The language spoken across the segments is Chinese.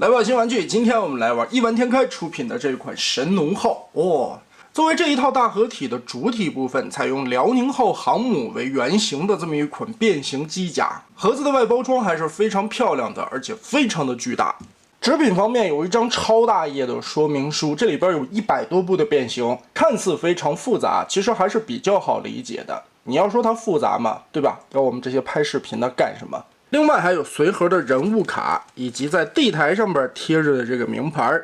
来吧，新玩具，今天我们来玩亿万天开出品的这款神农号作为这一套大合体的主体部分，采用辽宁号航母为原型的这么一款变形机甲，盒子的外包装还是非常漂亮的，而且非常的巨大。纸品方面有一张超大页的说明书，这里边有100多步的变形，看似非常复杂，其实还是比较好理解的。你要说它复杂嘛，对吧？要我们这些拍视频的干什么？另外还有随盒的人物卡，以及在地台上边贴着的这个名牌。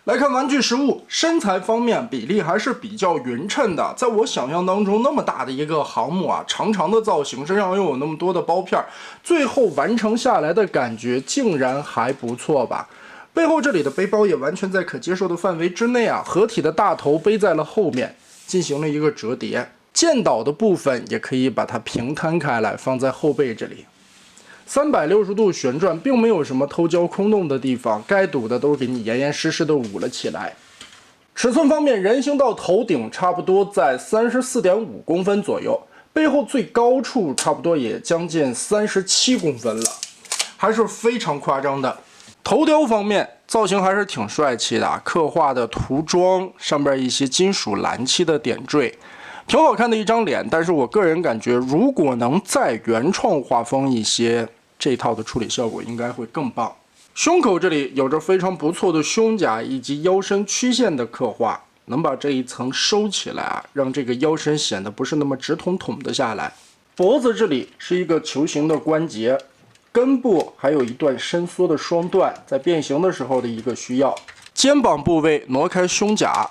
来看玩具实物，身材方面比例还是比较匀称的。在我想象当中，那么大的一个航母啊，长长的造型，身上又有那么多的包片，最后完成下来的感觉竟然还不错吧。背后这里的背包也完全在可接受的范围之内啊。合体的大头背在了后面，进行了一个折叠。舰岛的部分也可以把它平摊开来，放在后背这里。360度旋转，并没有什么偷胶空洞的地方，该堵的都给你严严实实的捂了起来。尺寸方面，人行道头顶差不多在34.5公分左右，背后最高处差不多也将近37公分了，还是非常夸张的。头雕方面，造型还是挺帅气的，刻画的涂装上边一些金属蓝漆的点缀。挺好看的一张脸，但是我个人感觉，如果能再原创画风一些，这一套的处理效果应该会更棒。胸口这里有着非常不错的胸甲以及腰身曲线的刻画，能把这一层收起来啊，让这个腰身显得不是那么直筒筒的下来。脖子这里是一个球形的关节，根部还有一段伸缩的双段，在变形的时候的一个需要。肩膀部位挪开胸甲。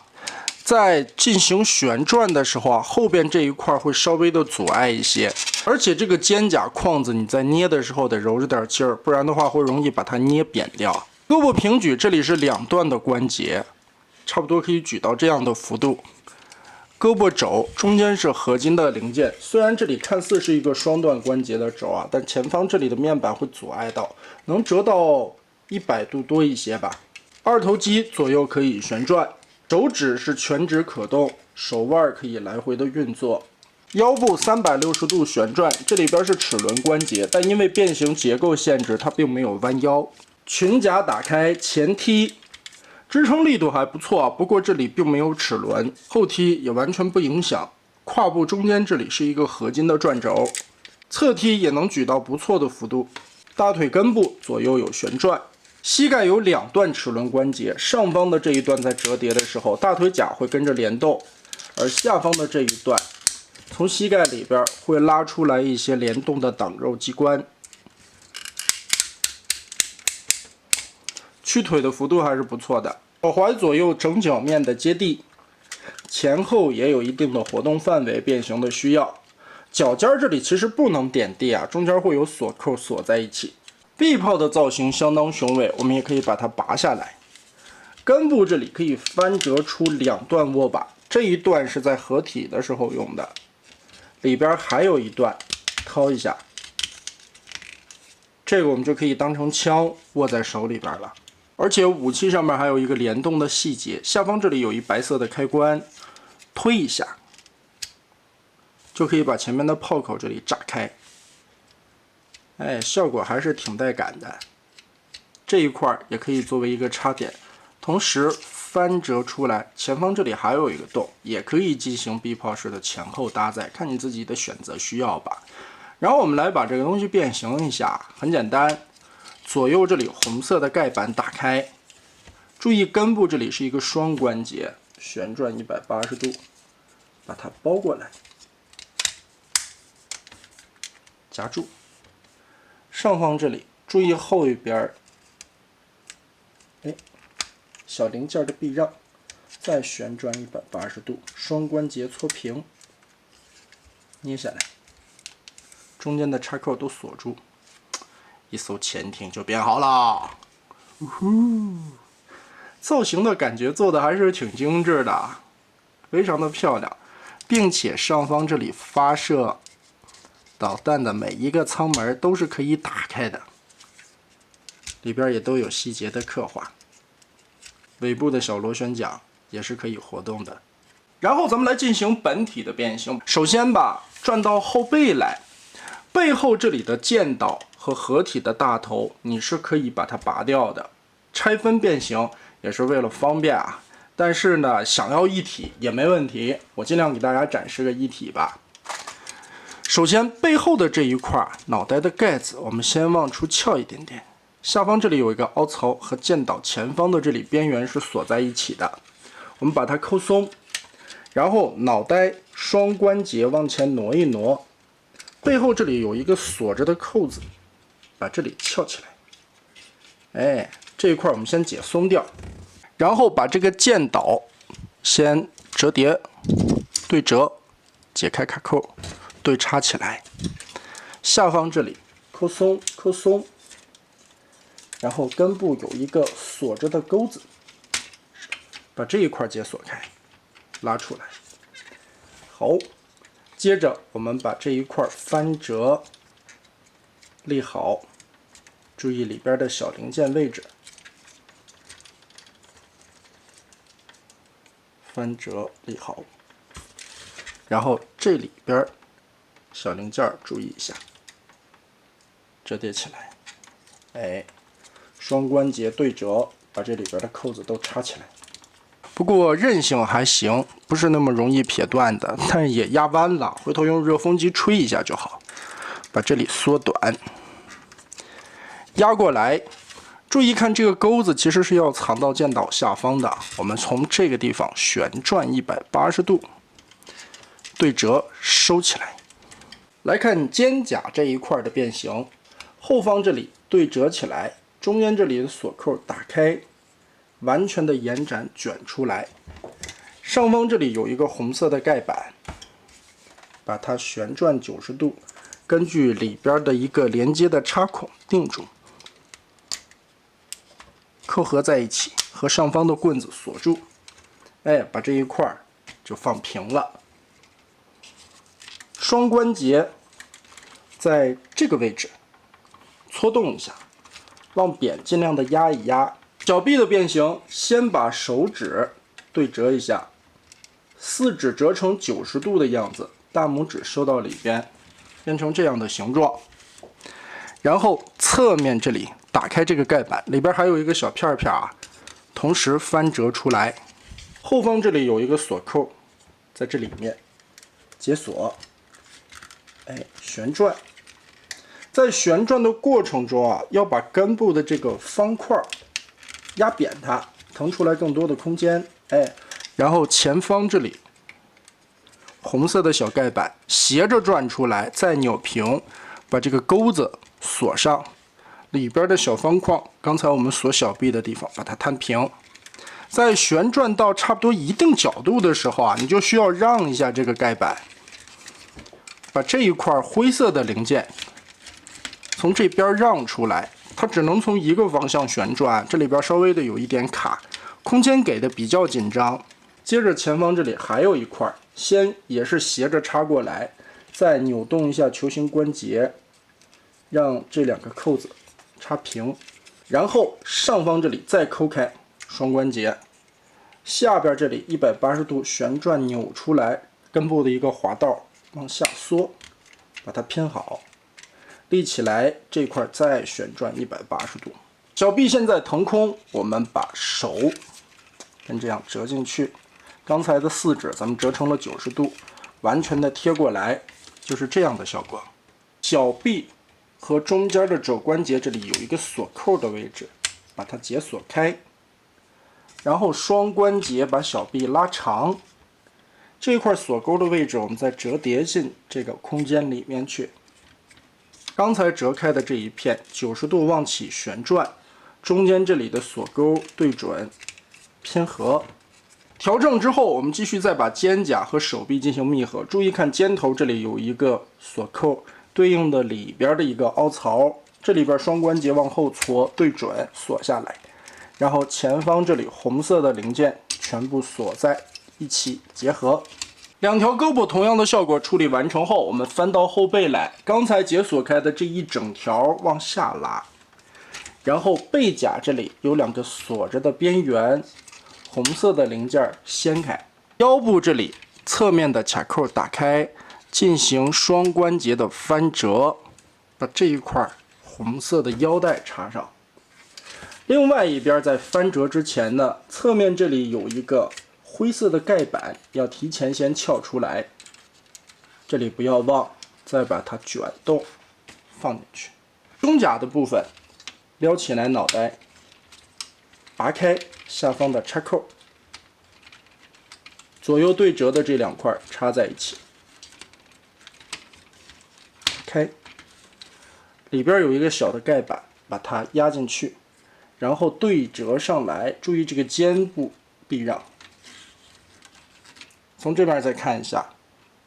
在进行旋转的时候啊，后边这一块会稍微的阻碍一些，而且这个肩甲框子你在捏的时候得揉着点劲儿，不然的话会容易把它捏扁掉。胳膊平举，这里是2段的关节，差不多可以举到这样的幅度。胳膊肘中间是合金的零件，虽然这里看似是一个双段关节的肘啊，但前方这里的面板会阻碍到，能折到100度多一些吧。二头肌左右可以旋转。手指是全指可动，手腕可以来回的运作，腰部360度旋转，这里边是齿轮关节，但因为变形结构限制，它并没有弯腰。裙甲打开，前踢，支撑力度还不错，不过这里并没有齿轮，后踢也完全不影响。胯部中间这里是一个合金的转轴，侧踢也能举到不错的幅度。大腿根部左右有旋转。膝盖有2段齿轮关节，上方的这一段在折叠的时候，大腿甲会跟着联动，而下方的这一段，从膝盖里边会拉出来一些联动的挡肉机关。屈腿的幅度还是不错的，脚踝左右整脚面的接地，前后也有一定的活动范围，变形的需要。脚尖这里其实不能点地啊，中间会有锁扣锁在一起。臂炮的造型相当雄伟，我们也可以把它拔下来。根部这里可以翻折出2段握把，这一段是在合体的时候用的，里边还有一段，掏一下，这个我们就可以当成枪握在手里边了。而且武器上面还有一个联动的细节，下方这里有一白色的开关，推一下，就可以把前面的炮口这里炸开。效果还是挺带感的。这一块也可以作为一个插点，同时翻折出来，前方这里还有一个洞，也可以进行臂炮式的前后搭载，看你自己的选择需要吧。然后我们来把这个东西变形一下，很简单，左右这里红色的盖板打开，注意根部这里是一个双关节，旋转180度，把它包过来，夹住。上方这里注意后一边小零件的避让，再旋转180度，双关节搓平，捏下来，中间的插扣都锁住，一艘潜艇就变好了。造型的感觉做的还是挺精致的，非常的漂亮，并且上方这里发射导弹的每一个舱门都是可以打开的，里边也都有细节的刻画。尾部的小螺旋桨也是可以活动的。然后咱们来进行本体的变形。首先吧，转到后背来，背后这里的舰岛和合体的大头，你是可以把它拔掉的。拆分变形也是为了方便啊。但是呢，想要一体也没问题，我尽量给大家展示个一体吧。首先，背后的这一块脑袋的盖子，我们先往出翘一点点。下方这里有一个凹槽，和剑岛前方的这里边缘是锁在一起的。我们把它抠松，然后脑袋双关节往前挪一挪，背后这里有一个锁着的扣子，把这里翘起来。哎，这一块我们先解松掉，然后把这个剑岛先折叠对折，解开卡扣，对插起来。下方这里抠松抠松，然后根部有一个锁着的钩子，把这一块解锁开，拉出来。好，接着我们把这一块翻折立好，注意里边的小零件位置。翻折立好，然后这里边小零件注意一下，折叠起来。哎，双关节对折，把这里边的扣子都插起来。不过韧性还行，不是那么容易撇断的，但是也压弯了，回头用热风机吹一下就好。把这里缩短，压过来。注意看这个钩子其实是要藏到剑岛下方的，我们从这个地方旋转180度，对折收起来。来看肩甲这一块的变形，后方这里对折起来，中间这里的锁扣打开，完全的延展卷出来。上方这里有一个红色的盖板，把它旋转90度，根据里边的一个连接的插孔定住。扣合在一起，和上方的棍子锁住，哎，把这一块就放平了。双关节在这个位置搓动一下，往扁尽量的压一压。脚臂的变形，先把手指对折一下，四指折成90度的样子，大拇指收到里边，变成这样的形状。然后侧面这里打开这个盖板，里边还有一个小片片啊，同时翻折出来。后方这里有一个锁扣，在这里面解锁，哎，旋转。在旋转的过程中啊，要把根部的这个方块压扁它，腾出来更多的空间。哎，然后前方这里红色的小盖板斜着转出来，再扭平，把这个钩子锁上，里边的小方框，刚才我们锁小臂的地方，把它摊平。在旋转到差不多一定角度的时候啊，你就需要让一下这个盖板，把这一块灰色的零件从这边让出来，它只能从一个方向旋转，这里边稍微的有一点卡，空间给的比较紧张。接着前方这里还有一块，先也是斜着插过来，再扭动一下球形关节，让这两个扣子插平，然后上方这里再抠开双关节，下边这里180度旋转扭出来，根部的一个滑道往下缩，把它拼好，立起来，这块再旋转180度。小臂现在腾空，我们把手跟这样折进去，刚才的四指咱们折成了90度，完全的贴过来，就是这样的效果。小臂和中间的肘关节这里有一个锁扣的位置，把它解锁开，然后双关节把小臂拉长，这块锁钩的位置我们再折叠进这个空间里面去。刚才折开的这一片90度往起旋转，中间这里的锁钩对准拼合。调整之后，我们继续再把肩胛和手臂进行密合。注意看肩头这里有一个锁扣，对应的里边的一个凹槽，这里边双关节往后搓，对准锁下来。然后前方这里红色的零件全部锁在一起结合。两条胳膊同样的效果处理完成后，我们翻到后背来，刚才解锁开的这一整条往下拉，然后背甲这里有两个锁着的边缘，红色的零件掀开，腰部这里侧面的卡扣打开，进行双关节的翻折，把这一块红色的腰带插上。另外一边在翻折之前呢，侧面这里有一个灰色的盖板，要提前先撬出来。这里不要忘，再把它卷动放进去。胸甲的部分，撩起来脑袋，拔开下方的插扣，左右对折的这两块插在一起。开，里边有一个小的盖板，把它压进去。然后对折上来，注意这个肩部避让。从这边再看一下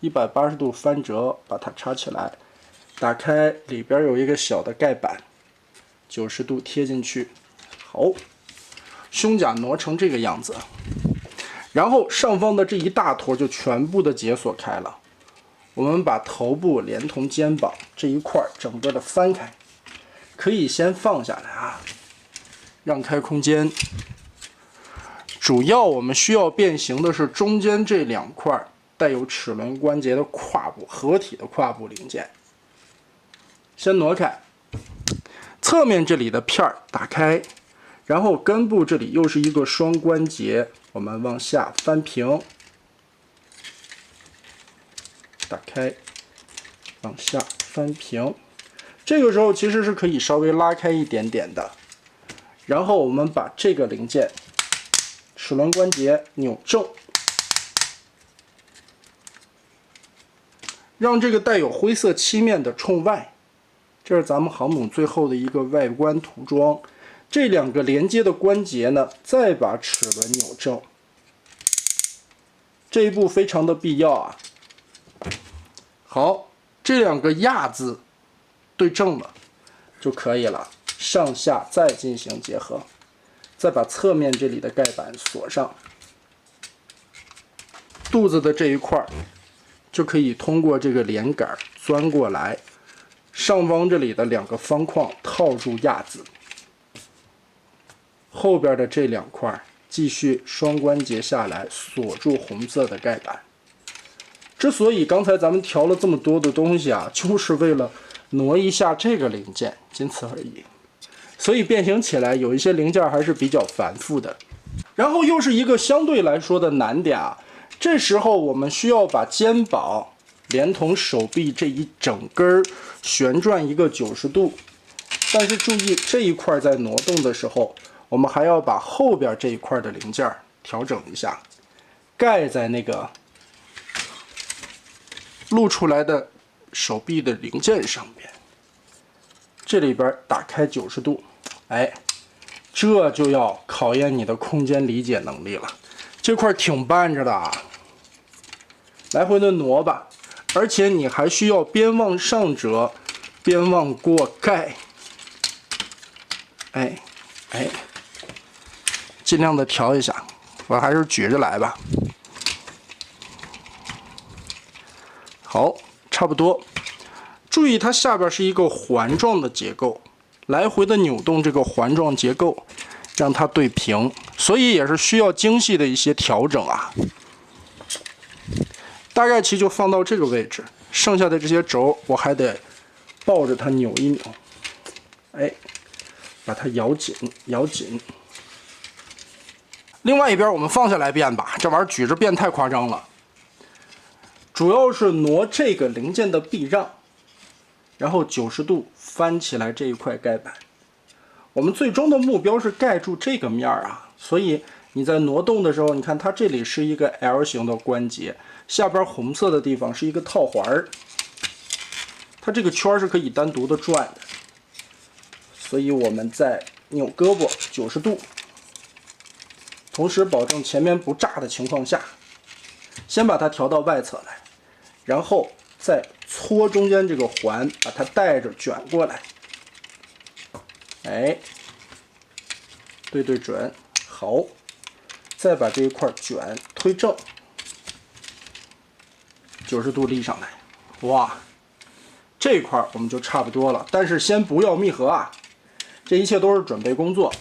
，180度翻折，把它插起来，打开，里边有一个小的盖板，90度贴进去。好，胸甲挪成这个样子，然后上方的这一大坨就全部的解锁开了。我们把头部连同肩膀这一块整个的翻开，可以先放下来啊。让开空间，主要我们需要变形的是中间这两块带有齿轮关节的胯部合体的胯部零件。先挪开，侧面这里的片儿打开，然后根部这里又是一个双关节，我们往下翻平，打开，往下翻平。这个时候其实是可以稍微拉开一点点的。然后我们把这个零件齿轮关节扭正，让这个带有灰色漆面的冲外，这是咱们航母最后的一个外观涂装。这两个连接的关节呢，再把齿轮扭正，这一步非常的必要啊。好，这两个亚字对正了就可以了。上下再进行结合，再把侧面这里的盖板锁上，肚子的这一块就可以通过这个连杆钻过来，上方这里的两个方框套住亚子，后边的这两块继续双关节下来锁住红色的盖板。之所以刚才咱们调了这么多的东西啊，就是为了挪一下这个零件，仅此而已。所以变形起来有一些零件还是比较繁复的，然后又是一个相对来说的难点啊。这时候我们需要把肩膀连同手臂这一整根旋转一个90度，但是注意这一块在挪动的时候，我们还要把后边这一块的零件调整一下，盖在那个露出来的手臂的零件上边。这里边打开90度，哎，这就要考验你的空间理解能力了。这块挺绊着的啊，来回的挪吧，而且你还需要边往上折，边往过盖。哎，尽量的调一下，我还是举着来吧。好，差不多。注意它下边是一个环状的结构，来回的扭动这个环状结构，让它对平，所以也是需要精细的一些调整啊。大概其就放到这个位置，剩下的这些轴我还得抱着它扭一扭，哎，把它咬紧，咬紧。另外一边我们放下来变吧，这玩意儿举着变太夸张了。主要是挪这个零件的避让。然后90度翻起来这一块盖板，我们最终的目标是盖住这个面啊，所以你在挪动的时候，你看它这里是一个 L 型的关节，下边红色的地方是一个套环儿，它这个圈是可以单独的转的，所以我们在扭胳膊90度，同时保证前面不炸的情况下，先把它调到外侧来，然后再搓中间这个环，把它带着卷过来，哎，对准，好，再把这一块卷推正，90度立上来，哇，这一块我们就差不多了，但是先不要密合啊，这一切都是准备工作。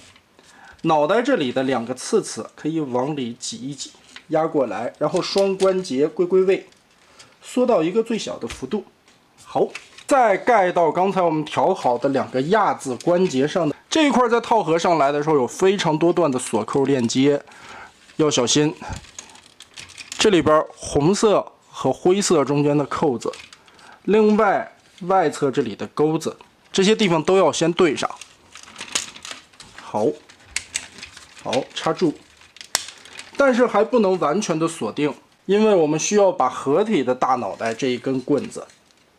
脑袋这里的两个刺刺可以往里挤一挤，压过来，然后双关节归位。缩到一个最小的幅度，好，再盖到刚才我们调好的两个亚字关节上的这一块在套盒上来的时候有非常多段的锁扣链接，要小心。这里边红色和灰色中间的扣子，另外外侧这里的钩子，这些地方都要先对上。好，插住，但是还不能完全的锁定，因为我们需要把合体的大脑袋这一根棍子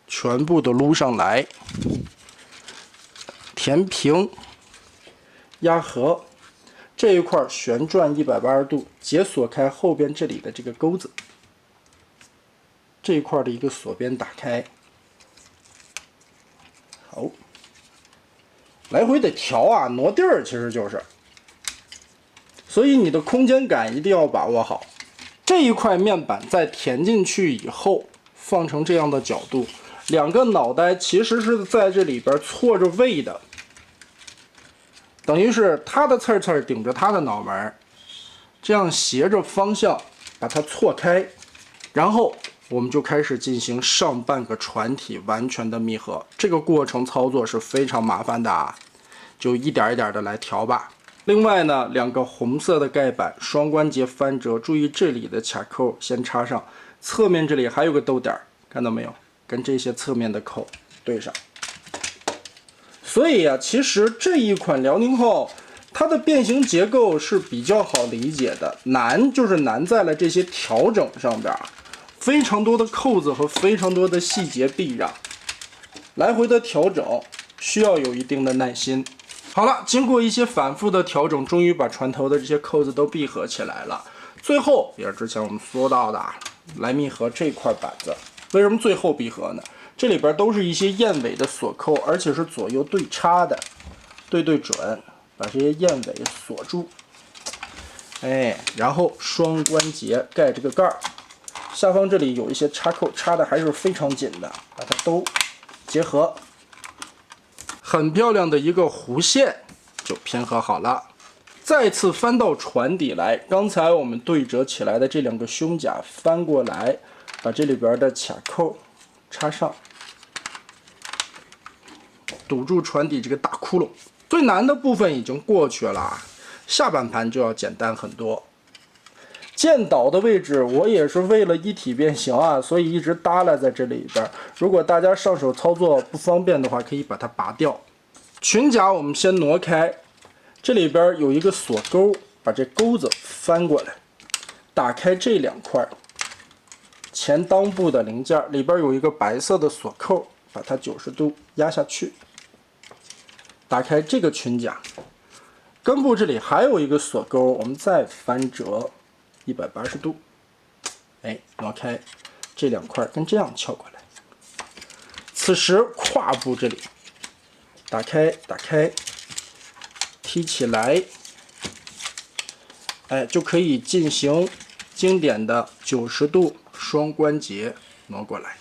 全部的撸上来，填平。 压合这一块旋转180度，解锁开后边这里的这个钩子，这一块的一个锁边打开。好，来回得调啊，挪地儿其实就是，所以你的空间感一定要把握好。这一块面板在填进去以后，放成这样的角度，两个脑袋其实是在这里边错着位的。 等于是它的刺刺顶着它的脑门，这样斜着方向把它错开，然后我们就开始进行上半个船体完全的密合。这个过程操作是非常麻烦的啊，就一点一点的来调吧。另外呢，两个红色的盖板双关节翻折，注意这里的卡扣先插上，侧面这里还有个逗点，看到没有？跟这些侧面的扣对上。 所以啊，其实这一款辽宁号，它的变形结构是比较好理解的，难就是难在了这些调整上边，非常多的扣子和非常多的细节避让，来回的调整需要有一定的耐心。好了，经过一些反复的调整，终于把船头的这些扣子都闭合起来了。最后也是之前我们说到的，来密合这块板子。为什么最后闭合呢？ 这里边都是一些燕尾的锁扣，而且是左右对插的，对准，把这些燕尾锁住。哎，然后双关节盖这个盖儿，下方这里有一些插扣，插的还是非常紧的，把它都结合，很漂亮的一个弧线就拼合好了。再次翻到船底来，刚才我们对折起来的这两个胸甲翻过来，把这里边的卡扣插上。 堵住船底这个大窟窿，最难的部分已经过去了，下半盘就要简单很多。舰岛的位置我也是为了一体变形啊，所以一直耷拉在这里边。如果大家上手操作不方便的话，可以把它拔掉。裙甲我们先挪开，这里边有一个锁钩，把这钩子翻过来，打开这两块前裆部的零件，里边有一个白色的锁扣，把它90度压下去。 打开这个裙甲，根部这里还有一个锁钩，我们再翻折180度，哎，挪开这两块，跟这样撬过来。此时胯部这里打开，提起来，哎，就可以进行经典的90度双关节挪过来。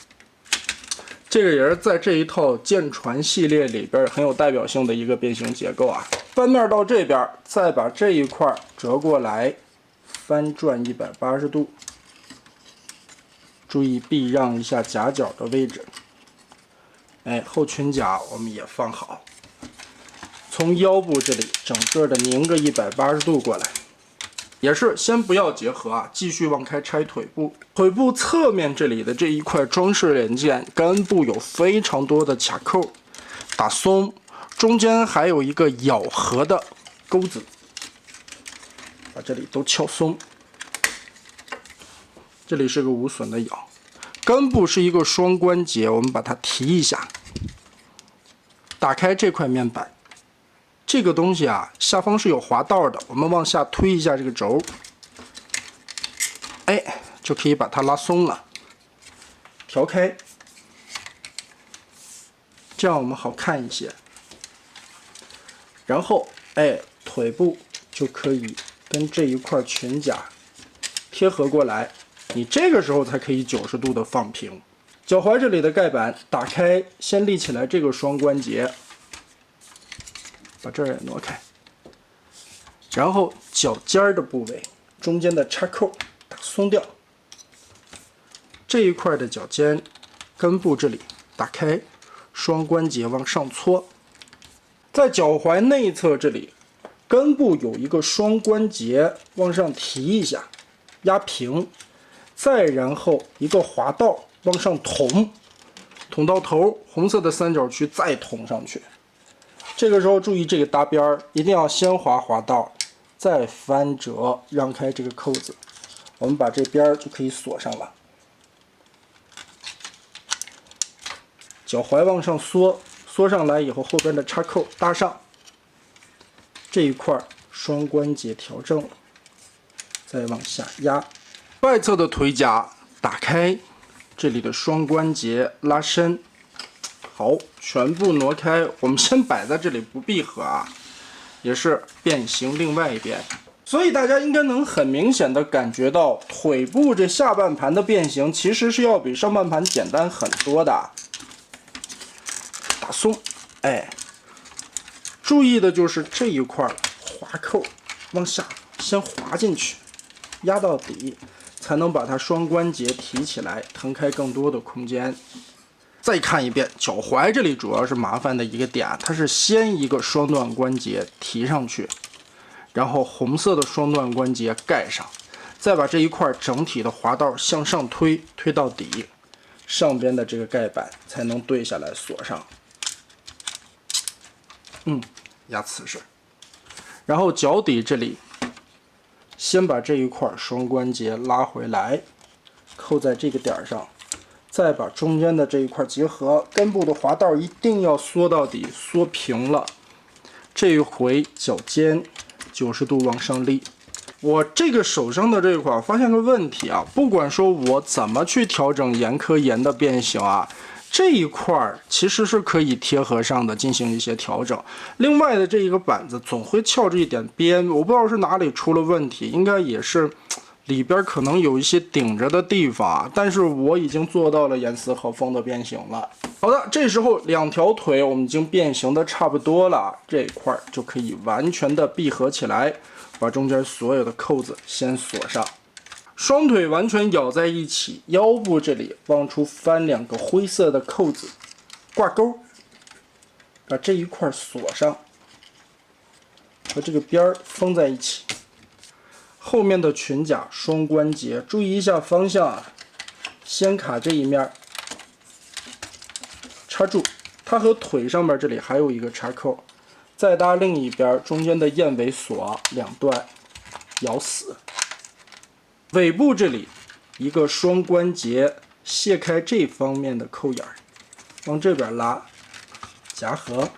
这个也是在这一套舰船系列里边很有代表性的一个变形结构啊。翻面到这边，再把这一块折过来，翻转180度，注意避让一下夹角的位置。哎，后裙甲我们也放好，从腰部这里整个的拧个180度过来。 也是先不要结合啊，继续往开拆腿部。腿部侧面这里的这一块装饰零件，根部有非常多的卡扣，打松，中间还有一个咬合的钩子，把这里都撬松。这里是个无损的咬，根部是一个双关节，我们把它提一下，打开这块面板。 这个东西啊，下方是有滑道的，我们往下推一下这个轴，哎，就可以把它拉松了，调开，这样我们好看一些。然后，哎，腿部就可以跟这一块裙甲贴合过来，你这个时候才可以90度的放平。脚踝这里的盖板打开，先立起来这个双关节。 把这儿也挪开，然后脚尖儿的部位中间的插扣打松掉，这一块的脚尖根部这里打开，双关节往上搓，在脚踝内侧这里，根部有一个双关节，往上提一下，压平，再然后一个滑道往上捅，捅到头，红色的三角区再捅上去。这个时候注意这个搭边儿，一定要先滑滑道，再翻折，让开这个扣子，我们把这边儿就可以锁上了。脚踝往上缩，缩上来以后，后边的插扣搭上，这一块双关节调正，再往下压，外侧的腿甲打开，这里的双关节拉伸。好，全部挪开，我们先摆在这里不闭合啊，也是变形另外一边。所以大家应该能很明显的感觉到，腿部这下半盘的变形其实是要比上半盘简单很多的。打松，哎，注意的就是这一块滑扣往下先滑进去，压到底，才能把它双关节提起来，腾开更多的空间。再看一遍，脚踝这里主要是麻烦的一个点，它是先一个双段关节提上去，然后红色的双段关节盖上，再把这一块整体的滑道向上推，推到底，上边的这个盖板才能对下来锁上。压瓷实。然后脚底这里，先把这一块双关节拉回来，扣在这个点上。再把中间的这一块结合，根部的滑道一定要缩到底，缩平了。这一回脚尖90度往上立。我这个手上的这一块发现个问题啊，不管说我怎么去调整严科严的变形啊，这一块其实是可以贴合上的，进行一些调整。另外的这一个板子总会翘着一点边，我不知道是哪里出了问题，应该也是。里边可能有一些顶着的地方啊，但是我已经做到了严丝合缝的变形了。好的，这时候两条腿我们已经变形的差不多了，这一块就可以完全的闭合起来，把中间所有的扣子先锁上。双腿完全咬在一起，腰部这里往出翻两个灰色的扣子，挂钩，把这一块锁上，和这个边儿封在一起。后面的裙甲双关节，注意一下方向啊，先卡这一面，插住，它和腿上面这里还有一个插扣，再搭另一边，中间的燕尾锁两段咬死。尾部这里一个双关节，卸开这方面的扣眼，往这边拉，夹合。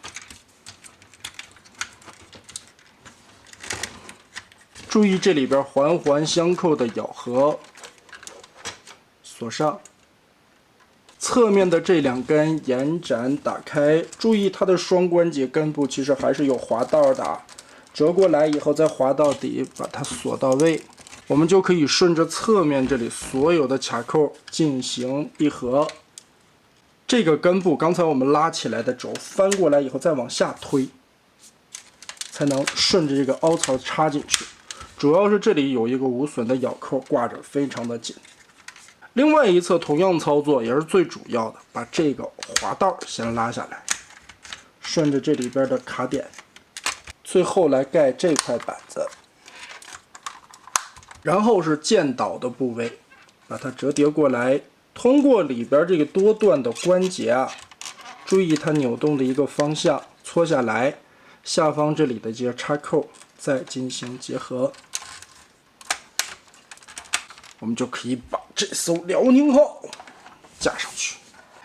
注意这里边环环相扣的咬合，锁上。侧面的这两根延展打开，注意它的双关节根部其实还是有滑道的，折过来以后再滑到底，把它锁到位，我们就可以顺着侧面这里所有的卡扣进行闭合。这个根部刚才我们拉起来的轴翻过来以后再往下推，才能顺着这个凹槽插进去。主要是这里有一个无损的咬扣挂着，非常的紧。另外一侧同样操作，也是最主要的，把这个滑道先拉下来，顺着这里边的卡点，最后来盖这块板子，然后是剑倒的部位，把它折叠过来，通过里边这个多段的关节啊，注意它扭动的一个方向，搓下来，下方这里的这些插扣再进行结合。我们就可以把这艘辽宁号架上去。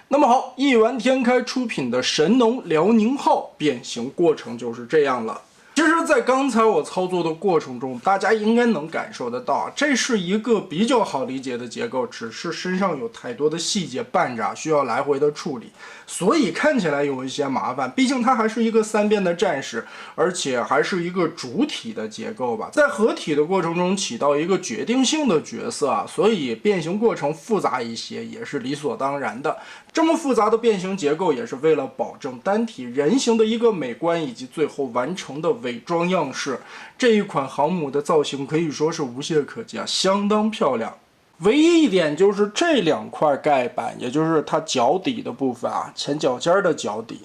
那么好，亿万天开出品的神农辽宁号变形过程就是这样了。其实，在刚才我操作的过程中，大家应该能感受得到，这是一个比较好理解的结构，只是身上有太多的细节绊着，需要来回的处理，所以看起来有一些麻烦。毕竟它还是一个3变的战士，而且还是一个主体的结构吧，在合体的过程中起到一个决定性的角色啊，所以变形过程复杂一些也是理所当然的。这么复杂的变形结构，也是为了保证单体人形的一个美观，以及最后完成的伪装样式。这一款航母的造型可以说是无懈可击啊，相当漂亮。唯一一点就是这两块盖板，也就是它脚底的部分啊，前脚尖的脚底，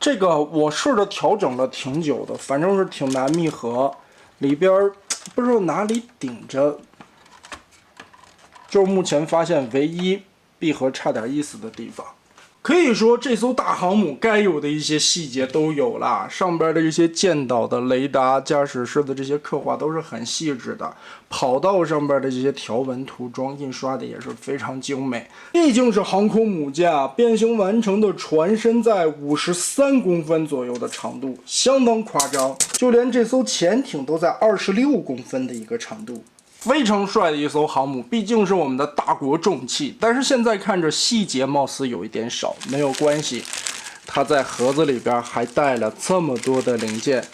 这个我试着调整了挺久的，反正是挺难密合，里边不知道哪里顶着，就是目前发现唯一闭合差点意思的地方。可以说这艘大航母该有的一些细节都有了，上边的一些舰岛的雷达、驾驶室的这些刻画都是很细致的，跑道上边的这些条纹涂装印刷的也是非常精美。毕竟是航空母舰啊，变形完成的船身在53公分左右的长度，相当夸张，就连这艘潜艇都在26公分的一个长度。非常帅的一艘航母，毕竟是我们的大国重器，但是现在看着细节貌似有一点少，没有关系，它在盒子里边还带了这么多的零件，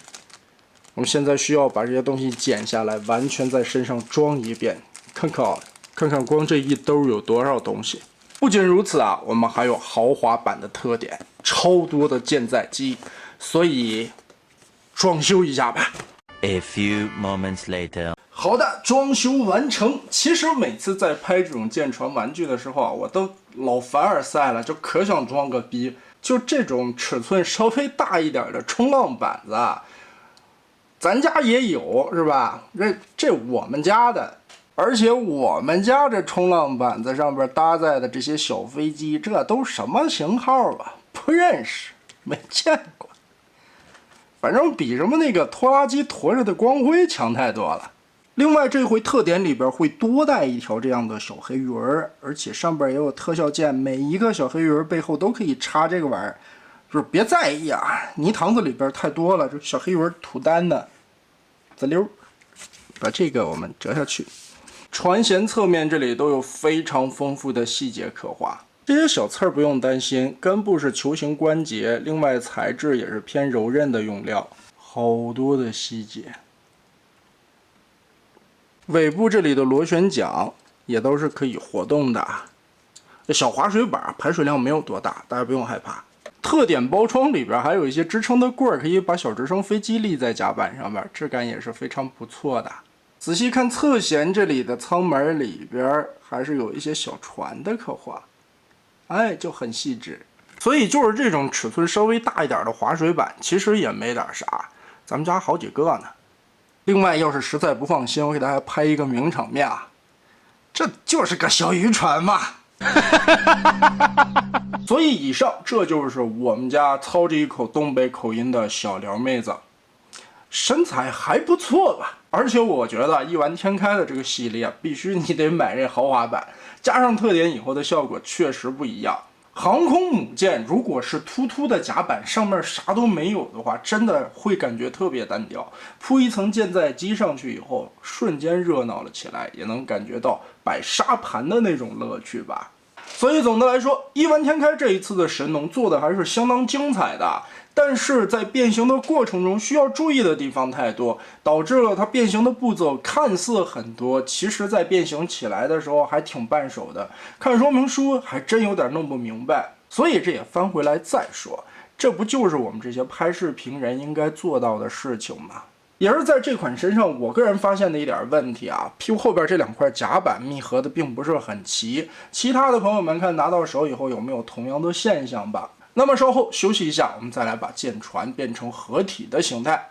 我们现在需要把这些东西剪下来，完全在身上装一遍，看看光这一兜有多少东西。不仅如此啊，我们还有豪华版的特点，超多的舰载机，所以装修一下吧。A few moments later. 好的，装修完成。其实每次在拍这种舰船玩具的时候啊，我都老凡尔赛了，就可想装个逼。就这种尺寸稍微大一点的冲浪板子啊，咱家也有是吧？这我们家的，而且我们家这冲浪板子上边搭载的这些小飞机，这都什么型号啊？不认识，没见过。反正比什么那个拖拉机驮着的光辉强太多了。另外，这回特点里边会多带一条这样的小黑鱼儿，而且上边也有特效键，每一个小黑鱼儿背后都可以插这个玩意儿，就是别在意啊，泥塘子里边太多了，这小黑鱼儿吐单的，滋溜，把这个我们折下去。船舷侧面这里都有非常丰富的细节刻画，这些小刺儿不用担心，根部是球形关节，另外材质也是偏柔韧的用料，好多的细节。尾部这里的螺旋桨也都是可以活动的，小滑水板排水量没有多大，大家不用害怕。特点包装里边还有一些支撑的棍儿，可以把小直升飞机立在甲板上面，质感也是非常不错的。仔细看侧舷这里的舱门里边还是有一些小船的刻画，哎，就很细致。所以就是这种尺寸稍微大一点的滑水板，其实也没点啥，咱们家好几个呢。另外，要是实在不放心，我给大家拍一个名场面啊，这就是个小渔船嘛。所以以上这就是我们家操着一口东北口音的小撩妹子，身材还不错吧？而且我觉得一玩天开的这个系列，必须你得买这豪华版，加上特点以后的效果确实不一样。航空母舰如果是突突的甲板，上面啥都没有的话，真的会感觉特别单调。铺一层舰载机上去以后，瞬间热闹了起来，也能感觉到摆沙盘的那种乐趣吧。所以总的来说，一玩天开这一次的神农做的还是相当精彩的，但是在变形的过程中需要注意的地方太多，导致了它变形的步骤看似很多，其实在变形起来的时候还挺半手的，看说明书还真有点弄不明白。所以这也翻回来再说，这不就是我们这些拍视频人应该做到的事情吗？也是在这款身上，我个人发现的一点问题啊，屁股后边这两块甲板密合的并不是很齐，其他的朋友们看拿到手以后有没有同样的现象吧？那么稍后休息一下，我们再来把舰船变成合体的形态。